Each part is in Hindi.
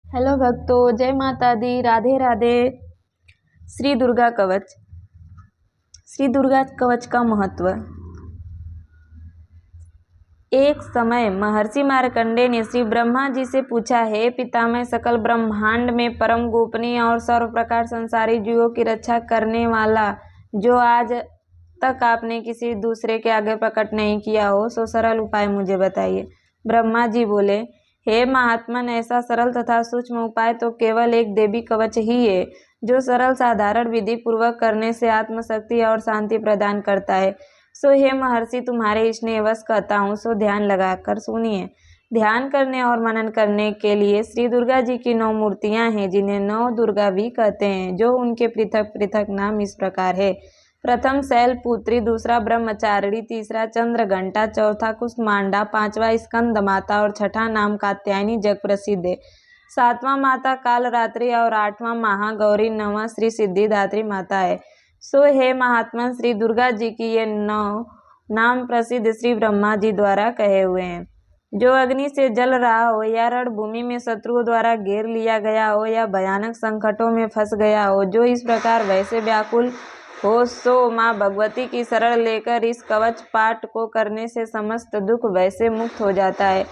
हेलो भक्तों, जय माता दी, राधे राधे। श्री दुर्गा कवच। श्री दुर्गा कवच का महत्व। एक समय महर्षि मार्कंडेय ने श्री ब्रह्मा जी से पूछा, हे पितामह, सकल ब्रह्मांड में परम गोपनीय और सर्व प्रकार संसारी जीवों की रक्षा करने वाला जो आज तक आपने किसी दूसरे के आगे प्रकट नहीं किया हो, सो सरल उपाय मुझे बताइए। ब्रह्मा जी बोले, हे महात्मन, ऐसा सरल तथा सूक्ष्म उपाय तो केवल एक देवी कवच ही है, जो सरल साधारण विधि पूर्वक करने से आत्मशक्ति और शांति प्रदान करता है। सो हे महर्षि, तुम्हारे स्नेहवश कहता हूँ, सो ध्यान लगाकर सुनिए। ध्यान करने और मनन करने के लिए श्री दुर्गा जी की 9 मूर्तियां हैं, जिन्हें 9 दुर्गा भी कहते हैं, जो उनके पृथक पृथक नाम इस प्रकार है। प्रथम शैलपुत्री, दूसरा ब्रह्मचारिणी, तीसरा चंद्रघंटा, चौथा कुष्मांडा, पांचवा स्कंद माता और छठा नाम कात्यायनी जग प्रसिद्ध है। सातवां माता कालरात्रि और आठवां महागौरी, नौवां श्री सिद्धिदात्री माता है। सो हे महात्मा, श्री दुर्गा जी की ये 9 नाम प्रसिद्ध श्री ब्रह्मा जी द्वारा कहे हुए हैं। जो अग्नि से जल रहा हो, या रणभूमि में शत्रुओं द्वारा घेर लिया गया हो, या भयानक संकटों में फंस गया हो, जो इस प्रकार वैसे व्याकुल हो, सो माँ भगवती की शरण लेकर इस कवच पाठ को करने से समस्त दुख वैसे मुक्त हो जाता है।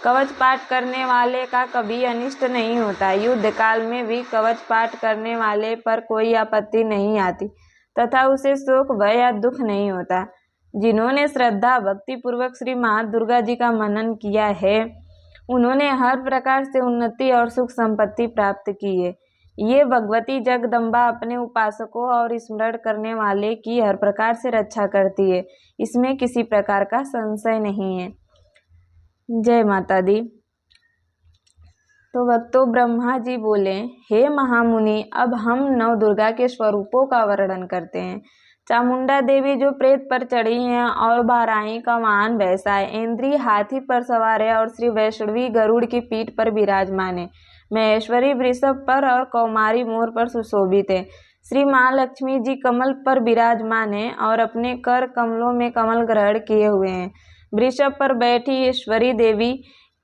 कवच पाठ करने वाले का कभी अनिष्ट नहीं होता। युद्ध काल में भी कवच पाठ करने वाले पर कोई आपत्ति नहीं आती तथा उसे शोक, भय या दुख नहीं होता। जिन्होंने श्रद्धा भक्ति पूर्वक श्री माँ दुर्गा जी का मनन किया है, उन्होंने हर प्रकार से उन्नति और सुख संपत्ति प्राप्त की है। ये भगवती जगदम्बा अपने उपासकों और स्मरण करने वाले की हर प्रकार से रक्षा करती है, इसमें किसी प्रकार का संशय नहीं है। जय माता दी। तो भक्तों, ब्रह्मा जी बोले, हे महामुनि, अब हम 9 दुर्गा के स्वरूपों का वर्णन करते हैं। चामुंडा देवी जो प्रेत पर चढ़ी हैं, और बाराही का वाहन भैंसा है, इंद्री हाथी पर सवार है, और श्री वैष्णवी गरुड़ की पीठ पर विराजमान है। महेश्वरी वृषभ पर और कौमारी मोर पर सुशोभित है। श्री महालक्ष्मी जी कमल पर विराजमान है और अपने कर कमलों में कमल ग्रहण किए हुए हैं। वृषभ पर बैठी ईश्वरी देवी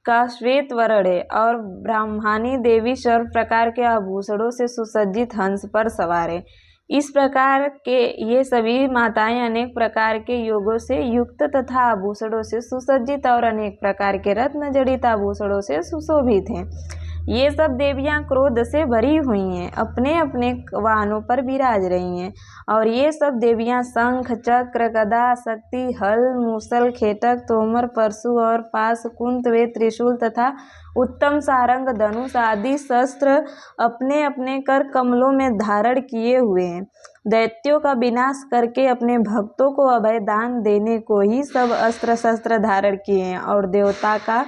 का श्वेत वर्ण है, और ब्रह्मानी देवी सर्व प्रकार के आभूषणों से सुसज्जित हंस पर सवार है। इस प्रकार के ये सभी माताएं अनेक प्रकार के योगों से युक्त तथा आभूषणों से सुसज्जित और अनेक प्रकार के रत्न जड़ित आभूषणों से सुशोभित हैं। ये सब देवियां क्रोध से भरी हुई हैं, अपने अपने वाहनों पर विराज रही हैं। और ये सब देवियां शंख, चक्र, गदा, शक्ति, हल, मूसल, खेटक, तोमर, परशु और पाश, कुंत, वेद, त्रिशूल तथा उत्तम सारंग, धनुष आदि शस्त्र अपने अपने कर कमलों में धारण किए हुए हैं। दैत्यों का विनाश करके अपने भक्तों को अभय दान देने को ही सब अस्त्र शस्त्र धारण किए हैं, और देवता का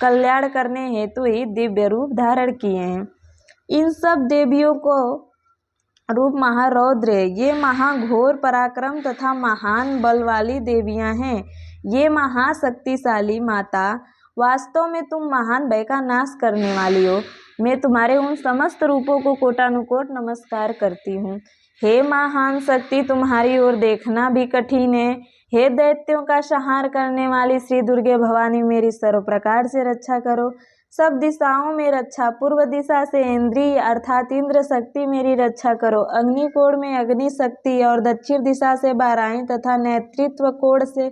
कल्याण करने हेतु ही दिव्य रूप धारण किए हैं। इन सब देवियों को रूप महारौद्र है। ये महाघोर पराक्रम तथा महान बल वाली देवियां हैं। ये महाशक्तिशाली माता, वास्तव में तुम महान भय का नाश करने वाली हो। मैं तुम्हारे उन समस्त रूपों को कोटानुकोट नमस्कार करती हूँ। हे महान शक्ति, तुम्हारी ओर देखना भी कठिन है। हे दैत्यों का संहार करने वाली श्री दुर्गे भवानी, मेरी सर्व प्रकार से रक्षा करो। सब दिशाओं में रक्षा। पूर्व दिशा से इंद्री अर्थात इंद्र शक्ति मेरी रक्षा करो। अग्निकोण में अग्नि शक्ति, और दक्षिण दिशा से बाराही तथा नेतृत्व कोण से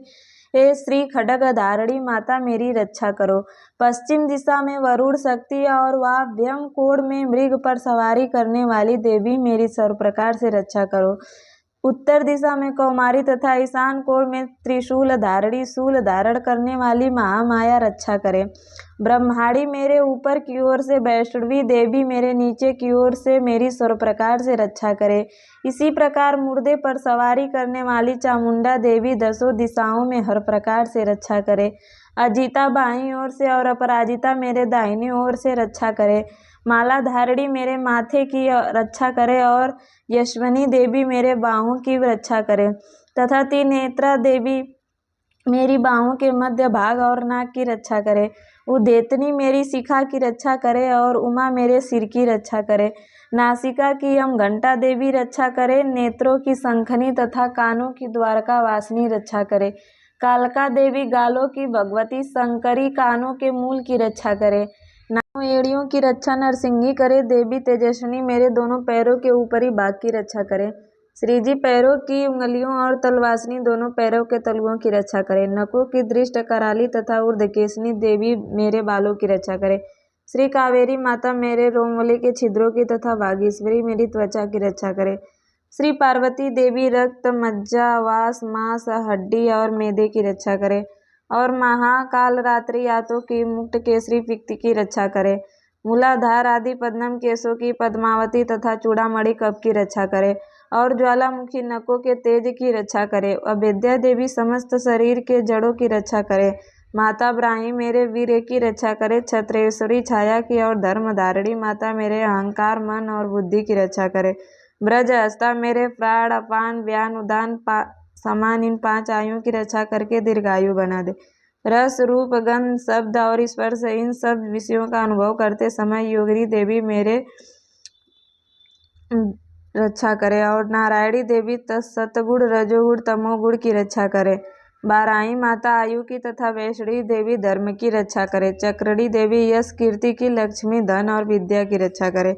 हे श्री खड्ग धारणी माता मेरी रक्षा करो। पश्चिम दिशा में वरुण शक्ति, और वाभ्यम कोण में मृग पर सवारी करने वाली देवी मेरी सर्व प्रकार से रक्षा करो। उत्तर दिशा में कौमारी तथा ईशान कोण में त्रिशूल धारणी, शूल धारण करने वाली महामाया रक्षा करे। ब्रह्माणी मेरे ऊपर की ओर से, वैष्णवी देवी मेरे नीचे की ओर से मेरी सर्व प्रकार से रक्षा करे। इसी प्रकार मुर्दे पर सवारी करने वाली चामुंडा देवी 10 दिशाओं में हर प्रकार से रक्षा करे। अजिता बाईं ओर से, और अपराजिता मेरे दाहिनी ओर से रक्षा करे। माला धारणी मेरे माथे की रक्षा करे, और यशवनी देवी मेरे बाहों की रक्षा करे, तथा त्रिनेत्रा देवी मेरी बाहों के मध्य भाग और नाक की रक्षा करे। उदेतनी मेरी शिखा की रक्षा करे, और उमा मेरे सिर की रक्षा करे। नासिका की हम घंटा देवी रक्षा करे। नेत्रों की शंखनी तथा कानों की द्वारका वासिनी रक्षा करे। कालका देवी गालों की भगवती शंकरी कानों के मूल की रक्षा करे। एड़ियों की रक्षा नरसिंही करे, देवी तेजस्विनी मेरे दोनों पैरों के ऊपरी भाग की रक्षा करे। श्री जी पैरों की उंगलियों और तलवासनी दोनों पैरों के तलुओं की रक्षा करे। नखों की दृष्ट कराली तथा ऊर्ध्वकेशनी देवी मेरे बालों की रक्षा करे। श्री कावेरी माता मेरे रोमवले के छिद्रों की तथा भागीश्वरी मेरी त्वचा की रक्षा करे। श्री पार्वती देवी रक्त, मज्जा, वास, मांस, हड्डी और मैदे की रक्षा करे और महाकाल रात्रि यातों की मुक्त केसरी पिक्ति की रक्षा करे। मूलाधार आदि पद्मम केशों की पद्मावती तथा चूड़ामणि कप की रक्षा करे और ज्वालामुखी नकों के तेज की रक्षा करे। अभेद्या देवी समस्त शरीर के जड़ों की रक्षा करे। माता ब्राही मेरे वीर्य की रक्षा करे। छत्रेश्वरी छाया की और धर्मधारिणी माता मेरे अहंकार, मन और बुद्धि की रक्षा करे। ब्रज हस्ता मेरे प्राण, अपान, व्यान, उदान समान इन 5 आयुओं की रक्षा करके दीर्घायु बना दे। रस, रूप, गंध, शब्द और स्पर्श इन सब विषयों का अनुभव करते समय योगिनी देवी मेरे रक्षा करे और नारायणी देवी सतगुण, रजोगुण, तमोगुण की रक्षा करे। बाराही माता आयु की तथा वैष्णवी देवी धर्म की रक्षा करे। चक्रणी देवी यश, कीर्ति की, लक्ष्मी, धन और विद्या की रक्षा करे।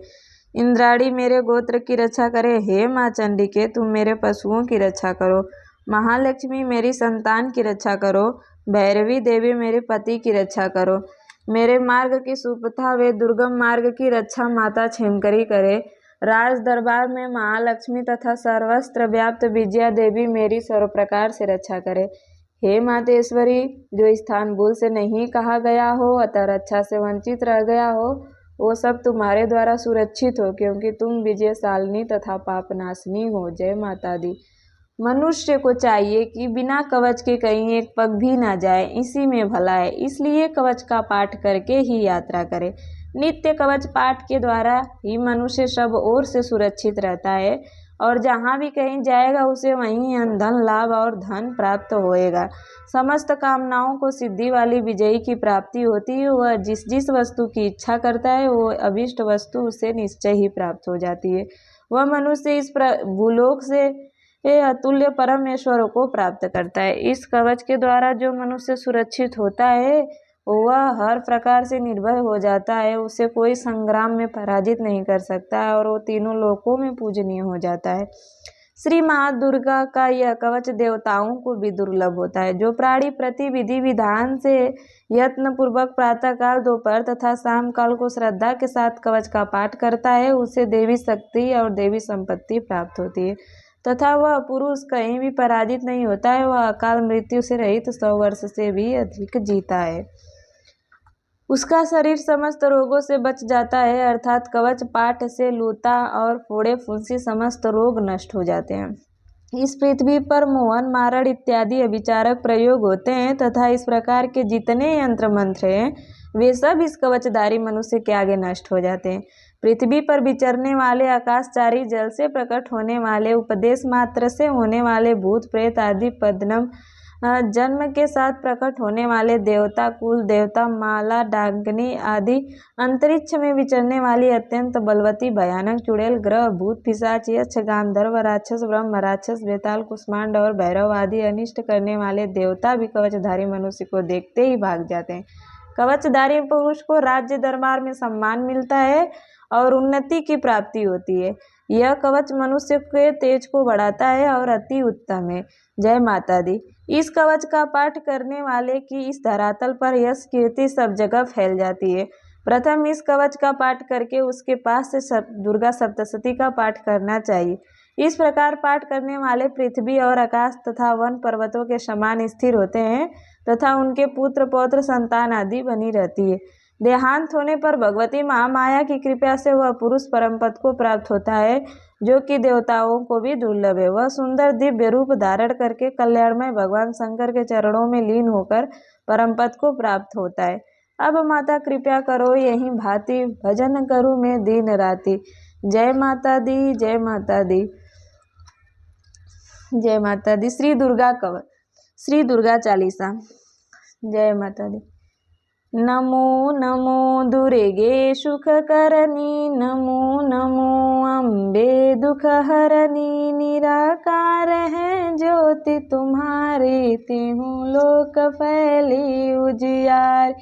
इंद्राणी मेरे गोत्र की रक्षा करे। हे माँ चंडिके तुम मेरे पशुओं की रक्षा करो। महालक्ष्मी मेरी संतान की रक्षा करो। भैरवी देवी मेरे पति की रक्षा करो। मेरे मार्ग की सुपथा वे दुर्गम मार्ग की रक्षा माता क्षेमकरी करे। राज दरबार में महालक्ष्मी तथा सर्वस्त्र व्याप्त विजया देवी मेरी सर्व प्रकार से रक्षा करे। हे मातेश्वरी, जो स्थान भूल से नहीं कहा गया हो अतः रक्षा से वंचित रह गया हो वो सब तुम्हारे द्वारा सुरक्षित हो, क्योंकि तुम विजयशालिनी तथा पापनाशिनी हो। जय माता दी। मनुष्य को चाहिए कि बिना कवच के कहीं एक पग भी ना जाए, इसी में भला है। इसलिए कवच का पाठ करके ही यात्रा करे। नित्य कवच पाठ के द्वारा ही मनुष्य सब ओर से सुरक्षित रहता है और जहाँ भी कहीं जाएगा उसे वहीं धन लाभ और धन प्राप्त होएगा। समस्त कामनाओं को सिद्धि वाली विजयी की प्राप्ति होती है। वह जिस जिस वस्तु की इच्छा करता है वो अभिष्ट वस्तु उसे निश्चय ही प्राप्त हो जाती है। वह मनुष्य इस भूलोक से अतुल्य परमेश्वर को प्राप्त करता है। इस कवच के द्वारा जो मनुष्य सुरक्षित होता है वह हर प्रकार से निर्भय हो जाता है। उसे कोई संग्राम में पराजित नहीं कर सकता है और वो तीनों लोकों में पूजनीय हो जाता है। श्री माँ दुर्गा का यह कवच देवताओं को भी दुर्लभ होता है। जो प्राणी प्रति विधि विधान से यत्न पूर्वक प्रातःकाल, दोपहर तथा शाम काल को श्रद्धा के साथ कवच का पाठ करता है उसे देवी शक्ति और देवी संपत्ति प्राप्त होती है तथा वह पुरुष कहीं भी पराजित नहीं होता है। वह अकाल मृत्यु से रहित 100 वर्ष से भी अधिक जीता है। उसका शरीर समस्त रोगों से बच जाता है, अर्थात कवच पाठ से लूता और फोड़े फुंसी समस्त रोग नष्ट हो जाते हैं। इस पृथ्वी पर मोहन, मारण इत्यादि अभिचारक प्रयोग होते हैं तथा इस प्रकार के जितने यंत्र मंत्र हैं वे सब इस कवचधारी मनुष्य के आगे नष्ट हो जाते हैं। पृथ्वी पर विचरने वाले आकाशचारी, जल से प्रकट होने वाले, उपदेश मात्र से होने वाले भूत प्रेत आदि, पद्म जन्म के साथ प्रकट होने वाले देवता, कुल देवता, माला डांगनी आदि, अंतरिक्ष में विचरने वाली अत्यंत बलवती भयानक चुड़ैल, ग्रह, भूत, पिशाच, यक्ष, गांधर्व, राक्षस, ब्रह्म राक्षस, बेताल, कुष्मांड और भैरव आदि अनिष्ट करने वाले देवता भी कवचधारी मनुष्य को देखते ही भाग जाते हैं। कवचधारी पुरुष को राज्य दरबार में सम्मान मिलता है और उन्नति की प्राप्ति होती है। यह कवच मनुष्य के तेज को बढ़ाता है और अति उत्तम है। जय माता दी। इस कवच का पाठ करने वाले की इस धरातल पर यश कीर्ति सब जगह फैल जाती है। प्रथम इस कवच का पाठ करके उसके पास से दुर्गा सप्तशती का पाठ करना चाहिए। इस प्रकार पाठ करने वाले पृथ्वी और आकाश तथा वन पर्वतों के समान स्थिर होते हैं तथा उनके पुत्र पौत्र संतान आदि बनी रहती है। देहांत होने पर भगवती महामाया की कृपा से वह पुरुष परम पद को प्राप्त होता है जो कि देवताओं को भी दुर्लभ है। वह सुंदर दिव्य रूप धारण करके कल्याणमय भगवान शंकर के चरणों में लीन होकर परम पद को प्राप्त होता है। अब माता कृपा करो यही भांति भजन करूँ मैं दिन राति। जय माता दी, जय माता दी, जय माता दी। श्री दुर्गा कवच, श्री दुर्गा चालीसा। जय माता दी। नमो नमो दुर्गे सुख करनी, नमो नमो अम्बे दुख हरनी, निराकार है ज्योति तुम्हारी, तिहु लोक फैली उजियार।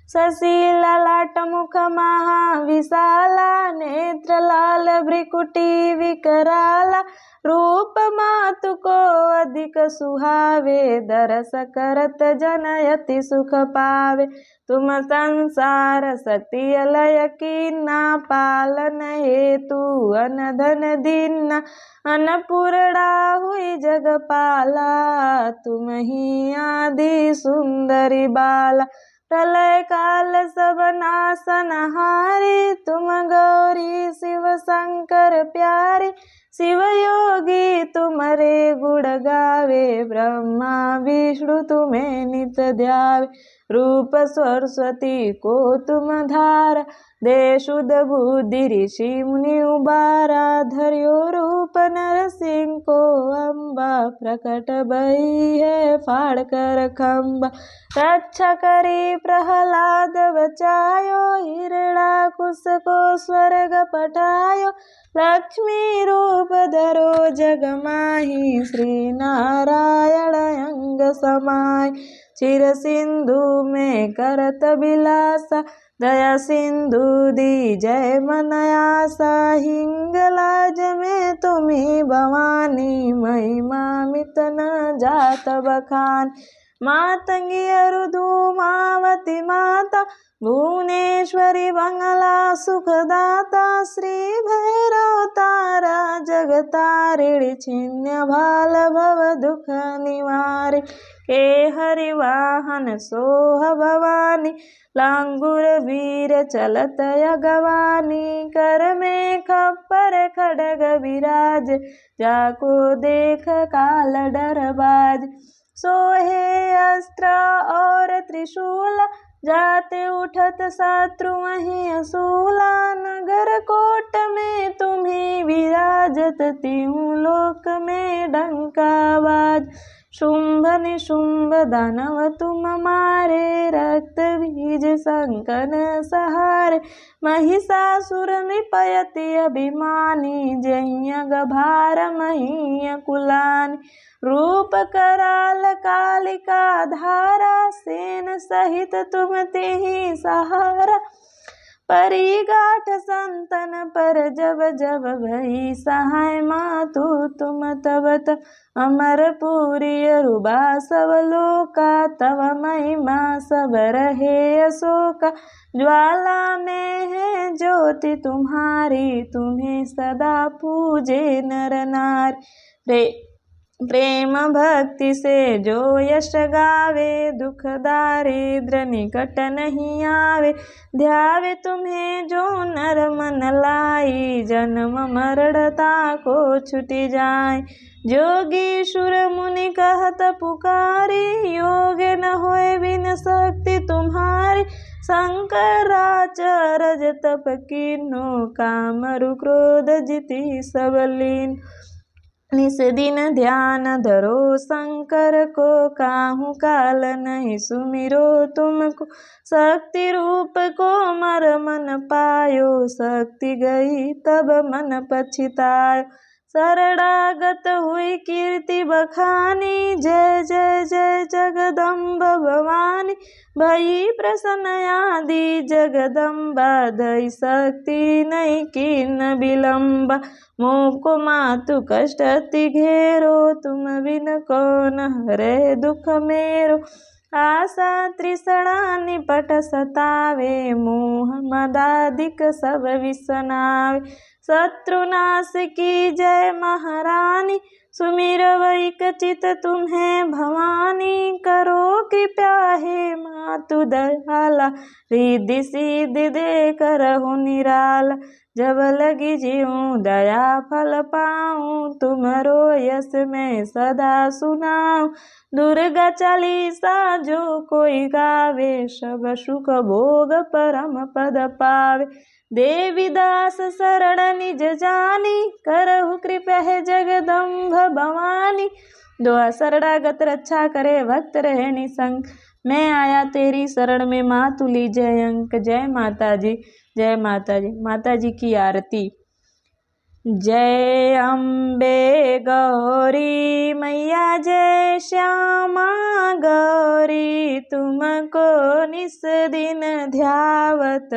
शशि ललाट मुख महा विशाला, नेत्र लाल भ्रिकुटी विकराला, रूप मातु को अधिक सुहावे, दरस करत जनयति सुख पावे। तुम संसार शक्ति अलय कीन्ना, पालन हेतु अन धन दीन्ना, अन्नपूर्णा हुई जगपाला, तुम ही आदि सुंदरी बाला। प्रलय काल सब नासनहारी, तुम गौरी शिव शंकर प्यारी, शिव योगी तुम्हारे गुण गावे, ब्रह्मा विष्णु तुम्हें नित ध्यावे। रूप सरस्वती को तुम धारा, दे शुद्ध बुद्धि ऋषि मुनि उबारा, धर्यो रूप नरसिंह को अम्बा, प्रकट भई है फाड़ कर खम्बा। रक्षा करी प्रहलाद बचायो, हिरणाकुश को स्वर्ग पठायो, लक्ष्मी रूप धरो जग माही, श्री नारायण अंग समाय। चिर सिंधु में करत बिलासा, दया सिंधु दी जय मन आसा, हिंगलाज में तुम्ही भवानी, महिमा मित न जात बखान। मातंगी अरुधूमावती माता, भुवनेश्वरी बंगला सुखदाता, श्री भैरव तारा जगतारिणी, छिन्न भाल भव दुख निवारे। के हरि वाहन सोह भवानी, लांगुर वीर चलत अगवानी, कर में खप्पर खड्ग विराज, जाको देख काल डरबाज। सोहे अस्त्र और त्रिशूल, जाते उठत शत्रु वहीं असूला, नगर कोट में तुम्ही विराजत, तीनों लोक में डंकाबाज। शुंभ निशुंभ दानव तुम मारे, रक्त बीज संकन सहारे, महिषासुर नृपयति अभिमानी, जय्यग भार महीय कुलानी। रूप कराल कालिका धारा, सेन सहित तुम तेहि सहारा, परिगाठ संतन पर जब जब भई सहाय, मातु तुम तब तब अमरपुरी अरुबा सब लोका, तव महिमा सब रहे अशोका। ज्वाला में है ज्योति तुम्हारी, तुम्हें सदा पूजे नर नारी। प्रेम भक्ति से जो यश गावे, दुख दारिद्र निकट नहीं आवे, ध्यावे तुम्हें जो नर मन लाई, जन्म मरणता को छुटी जाए। जोगी सुर मुनि कहत पुकारी, योग न होए बिन शक्ति तुम्हारी, शंकराचार्य तप कीन्हो, काम रु क्रोध जिति सब लीन। निस दिन ध्यान धरो शंकर को, काहू काल नहीं सुमिरो तुमको, शक्ति रूप को मर मन पायो, शक्ति गई तब मन पछितायो। शरणागत हुई कीर्ति बखानी, जय जय जय जगदम्ब भवानी, भई प्रसन्न आदि जगदम्बा, दई शक्ति नहीं कीन विलम्बा। मोह को मातु कष्ट अति घेरो, तुम बिन कौन हरे दुख मेरो। आशा तृष्णा निपट सतावे, मोह मदादिक सब विसनावे। शत्रुनाश की जय महारानी, सुमिरवैक चित तुम्हें भवानी। करो कृपया हे मातु दयाला, रिद्धि सिद्धि दे करहु निराला। जब लगी जीऊँ दया फल पाऊँ, तुमरो यश में सदा सुनाऊँ। दुर्गा चालीसा जो कोई गावे, सब सुख भोग परम पद पावे। देवी दास शरण निज जानी, करहु कृपया है जगदम्ब भवानी। दुआ शरणागत रक्षा करे, भक्त रहे निसंग। मैं आया तेरी शरण में, मातु लीजय अंक। जय माता जी, जय माता जी। माता जी की आरती। जय अम्बे गौरी मैया, जय श्यामा गौरी, तुमको निस दिन ध्यावत,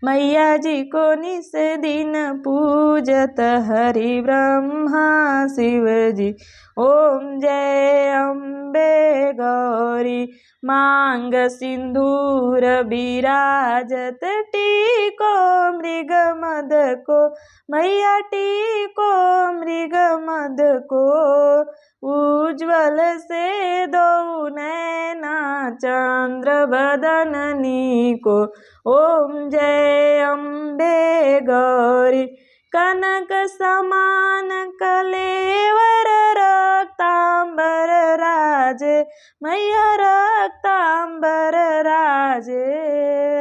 मैया जी को निस दिन पूजत, हरि ब्रह्मा शिव जी। ओम जय अम्बे गौरी, मांग सिंदूर बिराजत, टीको मृग मद को, मैया टीको मृग मद को, उज्ज्वल से दो नैना चंद्र बदननी को। ओम जय अम्बे गौरी, कनक समान कलेवर रक्तांबर राजे, मैया रक्तांबर राजे,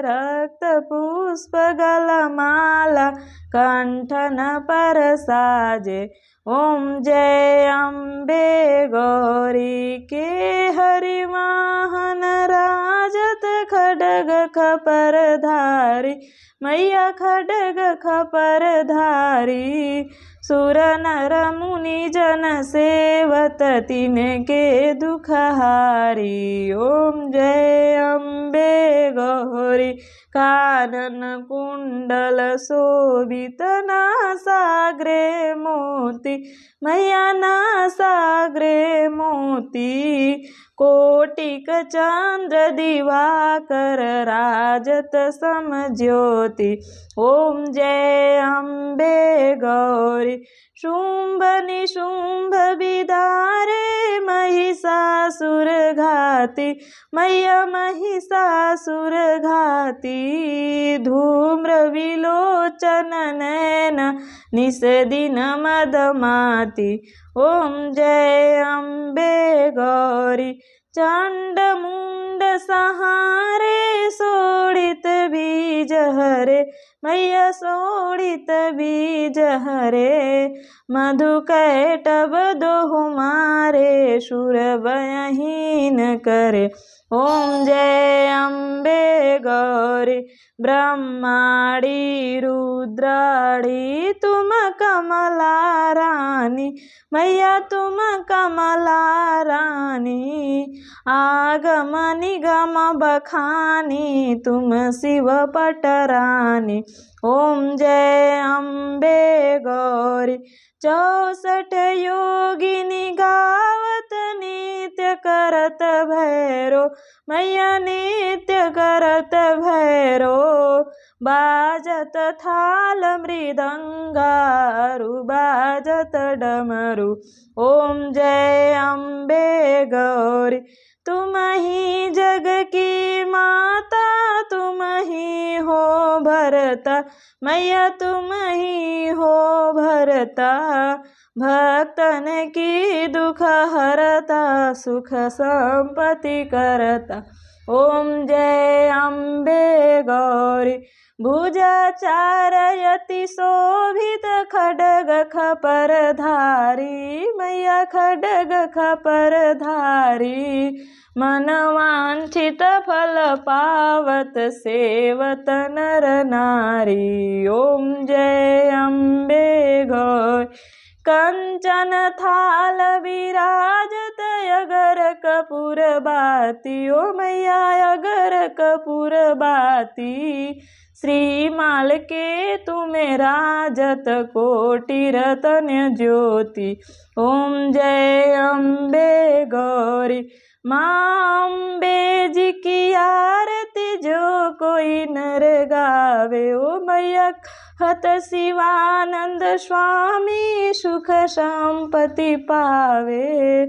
रक्त पुष्प गलमाला कंठन पर साजे। ओम जय अम्बे गौरी, के हरि वाहन राजत, खड्ग खपर धारी, मैया खड्ग खपर धारी, सुर नर मुनि जन सेवत, तिनके दुख हारी। ओम जय अम्बे गौरी, कानन कुंडल शोभित, नासाग्रे मोती, मैया नासाग्रे मोती, कोटिक चंद्र दिवाकर राजत समज्योति। ओम जय अम्बे गौरी, शुंभ निशुंभ विदारे, महिषासुर घाती, मैया महिषासुर घाती, धूम्र विलोचन नैन निस दिन मदमाती। ओम जय अम्बे गौरी, चंड मुंड सहारे, शोणित बीज हरे, मैया शोणित बीज हरे, मधु कैटभ दोहु मारे, शूर भयहीन करे। ओम जय अम्बे गौरी, ब्रह्माणी रुद्राणी, तुम कमला रानी, मैया तुम कमला रानी, आगम निगम बखानी, तुम शिव पटरानी। ओम जय अम्बे गौरी, 64 योगिनी गावत, नित्य करत भैरो, मैया नित्य करत भैरो, बाजत थाल मृदंगारु, बाजत डमरू। ओम जय अम्बे गौरी, तुम ही जग की माता, तुम ही हो भरता, मैया तुम ही हो भरता, भक्तन की दुख हरता, सुख संपत्ति करता। ओम जय अम्बे गौरी, भुजा चारयति शोभित, खड्ग खपर धारी, मैया खड्ग खपर धारी, मन वांछित फल पावत, सेवत नर नारी। ओम जय अम्बे गौरी, कंचन थाल विराजत, अगर कपूर बाती, ओ मैया अगर कपूर बाती, श्रीमाल के तुम्हें राजत, कोटि रत्न ज्योति। ओम जय अम्बे गौरी, माँ अम्बे जी की आरती, जो कोई नर गावे, ओ मैया हत शिवानंद स्वामी, सुख संपत्ति पावे,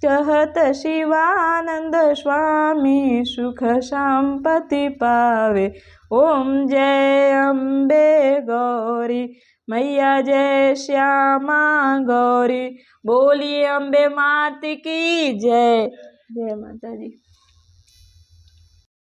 कहत शिवानंद स्वामी, सुख संपत्ति पावे। ओम जय अम्बे गौरी, मैया जय श्यामा गौरी, बोलिए अम्बे मात की जय। जय माता दी।